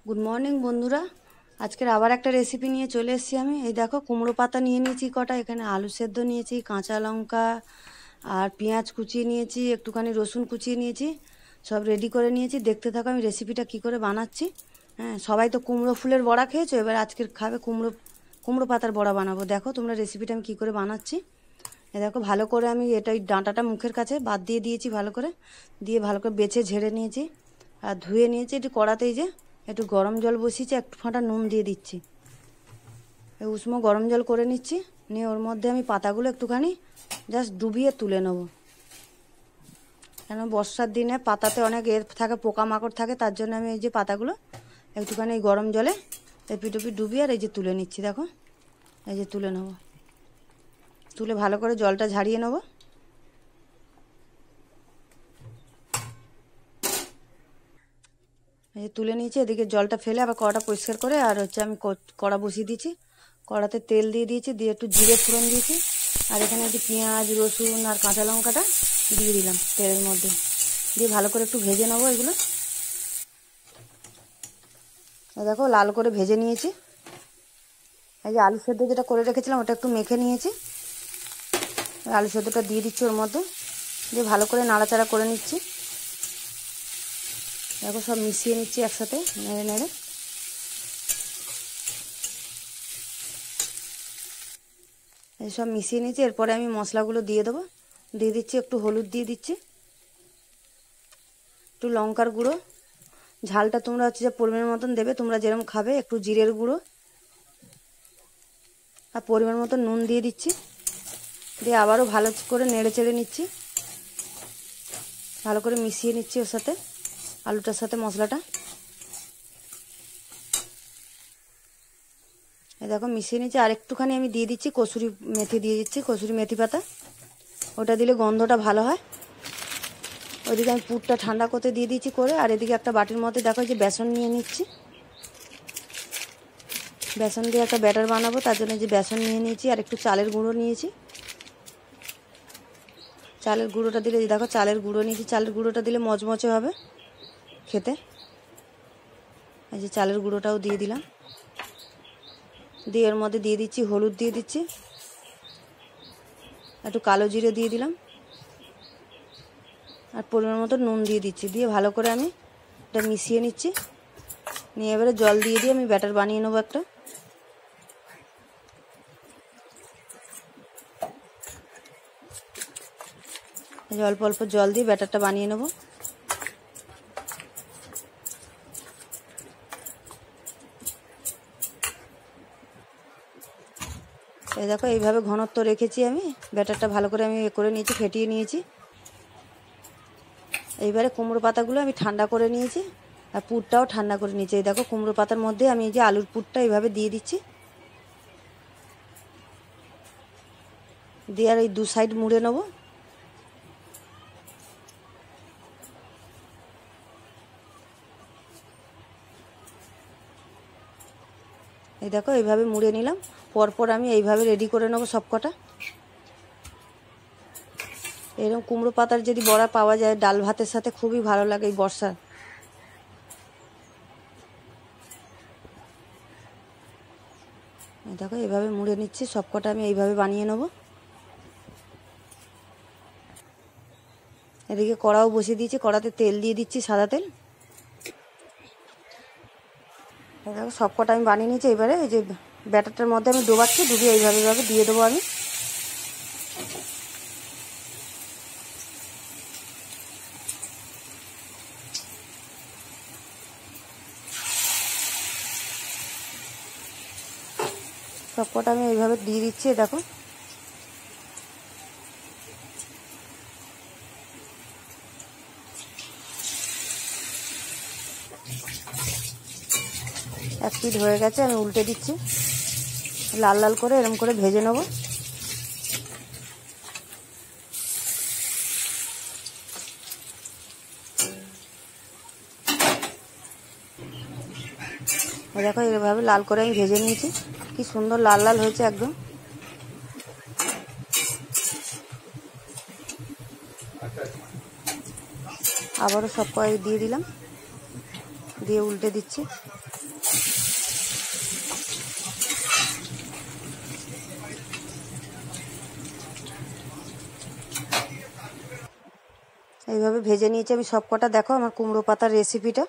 Good morning বন্ধুরা, আজকের আবার একটা রেসিপি নিয়ে চলে এসেছি আমি। এই দেখো, কুমড়ো পাতা নিয়ে নিয়েছি কটা, এখানে আলু সেদ্ধ নিয়েছি, কাঁচা লঙ্কা আর পেঁয়াজ কুচিয়ে নিয়েছি, একটুখানি রসুন কুচিয়ে নিয়েছি, সব রেডি করে নিয়েছি। দেখতে থাকো আমি রেসিপিটা কি করে বানাচ্ছি। হ্যাঁ, সবাই তো কুমড়ো ফুলের বড়া খেয়েছো, এবার আজকের খাবে কুমড়ো পাতার বড়া বানাবো। দেখো তোমরা রেসিপিটা আমি কী করে বানাচ্ছি। দেখো, ভালো করে আমি এটা ওই ডাঁটাটা মুখের কাছে বাদ দিয়ে দিয়েছি, ভালো করে দিয়ে ভালো করে বেছে ঝেড়ে নিয়েছি আর ধুয়ে নিয়েছি। একটু কড়াতেই যে একটু গরম জল বসিয়েছি, একটু ফাঁটা নুন দিয়ে দিচ্ছি, এই উষ্ণ গরম জল করে নিচ্ছি। নিয়ে ওর মধ্যে আমি পাতাগুলো একটুখানি জাস্ট ডুবিয়ে তুলে নেব, কেন বর্ষার দিনে পাতাতে অনেক থাকে, পোকামাকড় থাকে, তার জন্য আমি এই যে পাতাগুলো একটুখানি এই গরম জলে এপিটুপি ডুবিয়ে আর এই যে তুলে নিচ্ছি। দেখো, এই যে তুলে নেব, তুলে ভালো করে জলটা ঝাড়িয়ে নেব। এই যে তুলে নিয়েছি, এদিকে জলটা ফেলে আবার কড়াটা পরিষ্কার করে আর হচ্ছে আমি কড়া বসিয়ে দিয়েছি। কড়াতে তেল দিয়ে দিয়েছি, দিয়ে একটু জিরে ফোড়ন দিয়েছি, আর এখানে একটু পেঁয়াজ রসুন আর কাঁচা লঙ্কাটা দিয়ে দিলাম তেলের মধ্যে, দিয়ে ভালো করে একটু ভেজে নেবো এগুলো। দেখো, লাল করে ভেজে নিয়েছি। এই যে আলু সেদ্ধ যেটা করে রেখেছিলাম ওটা একটু মেখে নিয়েছি, আলু সেদ্ধটা দিয়ে দিচ্ছি ওর মধ্যে, দিয়ে ভালো করে নাড়াচাড়া করে নিচ্ছি। দেখো, সব মিশিয়ে নিচ্ছি একসাথে নেড়ে নেড়ে। এই সব মিশিয়ে নিচ্ছি, এরপরে আমি মশলাগুলো দিয়ে দেবো। দিয়ে দিচ্ছি একটু হলুদ দিয়ে দিচ্ছি, একটু লঙ্কার গুঁড়ো, ঝালটা তোমরা হচ্ছে যে পরিমাণ মতন দেবে, তোমরা যেরকম খাবে। একটু জিরের গুঁড়ো আর পরিমাণ মতন নুন দিয়ে দিচ্ছি, দিয়ে আবারও ভালো করে নেড়ে চেড়ে নিচ্ছি, ভালো করে মিশিয়ে নিচ্ছি ওর সাথে, আলুটার সাথে মশলাটা। এই দেখো মিশিয়ে নিচ্ছি, আর একটুখানি আমি দিয়ে দিচ্ছি কসুরি মেথি, দিয়ে দিচ্ছি কসুরি মেথি পাতা, ওটা দিলে গন্ধটা ভালো হয়। ওইদিকে আমি পুরটা ঠান্ডা করতে দিয়ে দিচ্ছি করে, আর এদিকে একটা বাটির মধ্যে দেখো যে বেসন নিয়ে নিচ্ছি, বেসন দিয়ে একটা ব্যাটার বানাবো, তার জন্য যে বেসন নিয়ে নিয়েছি আর একটু চালের গুঁড়ো নিয়েছি। চালের গুঁড়োটা দিলে দেখো, চালের গুঁড়ো নিয়েছি, চালের গুঁড়োটা দিলে মচমচে হবে খেতে। এই যে চালের গুঁড়োটাও দিয়ে দিলাম, দিয়ে এর মধ্যে দিয়ে দিচ্ছি হলুদ, দিয়ে দিচ্ছি একটু কালো জিরে দিয়ে দিলাম, আর পরিমাণ মতো নুন দিয়ে দিচ্ছি, দিয়ে ভালো করে আমি এটা মিশিয়ে নিচ্ছি। নিয়ে এবারে জল দিয়ে আমি ব্যাটার বানিয়ে নেবো একটা। অল্প অল্প জল দিয়ে ব্যাটারটা বানিয়ে নেব। এই দেখো, এইভাবে ঘনত্ব রেখেছি আমি, ব্যাটারটা ভালো করে আমি করে নিয়েছি, ফেটিয়ে নিয়েছি। এইবারে কুমড়ো পাতাগুলো আমি ঠান্ডা করে নিয়েছি, আর পুরটাও ঠান্ডা করে নিয়েছি। এই দেখো, কুমড়ো পাতার মধ্যে আমি এই যে আলুর পুরটা এইভাবে দিয়ে দিচ্ছি, দিয়ে আর এই দু সাইড মুড়ে নেব। এই দেখো, এইভাবে মুড়ে নিলাম, পরপর আমি এইভাবে রেডি করে নেবো সব কটা। এরকম কুমড়ো পাতার যদি বড়া পাওয়া যায় ডাল ভাতের সাথে খুবই ভালো লাগে এই বর্ষা। দেখো, এইভাবে মুড়ে নিচ্ছি সব কটা, আমি এইভাবে বানিয়ে নেব। এদিকে কড়াও বসিয়ে দিয়েছি, কড়াতে তেল দিয়ে দিচ্ছি, সাদা তেল। দেখো, সব কটা আমি বানিয়ে নিয়েছি। এবারে এই যে ব্যাটারটার মধ্যে আমি ডোবাচ্ছি, ডুবিয়ে এইভাবে দিয়ে দেবো আমি। সব কটা আমি এইভাবে দিয়ে দিচ্ছি। দেখো, এক পিঠ হয়ে গেছে, আমি উল্টে দিচ্ছি, লাল লাল করে এরকম করে ভেজে নেব। দেখো, এইভাবে লাল করে আমি ভেজে নিয়েছি, কি সুন্দর লাল লাল হয়েছে একদম। আবারও সব কয়েক দিয়ে দিলাম, দিয়ে উল্টে দিচ্ছি। এইভাবে ভেজে নিয়েছি আমি সব কটা। দেখো আমার কুমড়ো পাতার রেসিপিটা।